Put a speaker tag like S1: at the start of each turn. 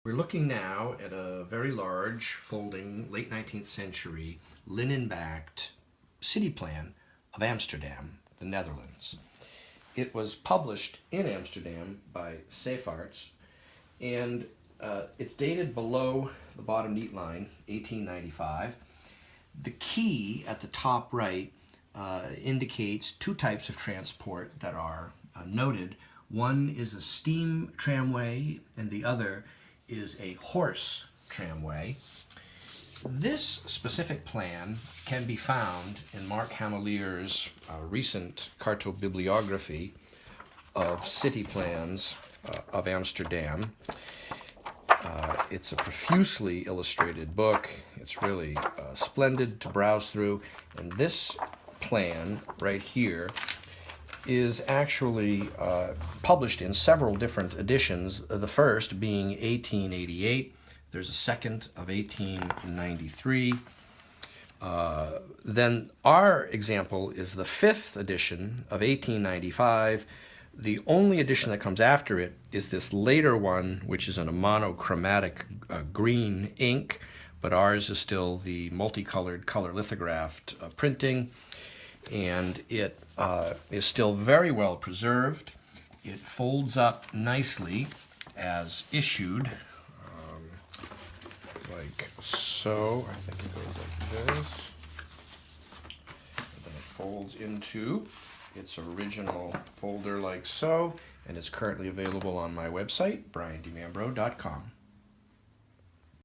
S1: We're looking now at a very large, folding, late 19th century, linen-backed city plan of Amsterdam, the Netherlands. It was published in Amsterdam by Seyfarts, and it's dated below the bottom neat line, 1895. The key at the top right indicates two types of transport that are noted. One is a steam tramway, and the other is a horse tramway. This specific plan can be found in Mark Hamelier's recent cartobibliography of city plans of Amsterdam. It's a profusely illustrated book. It's really splendid to browse through. And this plan right here is actually published in several different editions, the first being 1888. There's a second of 1893. Then our example is the fifth edition of 1895. The only edition that comes after it is this later one, which is in a monochromatic green ink, but ours is still the multicolored color lithographed printing, and it is still very well preserved. It folds up nicely as issued, like so. I think it goes like this. And then it folds into its original folder like so, and it's currently available on my website, briandimambro.com.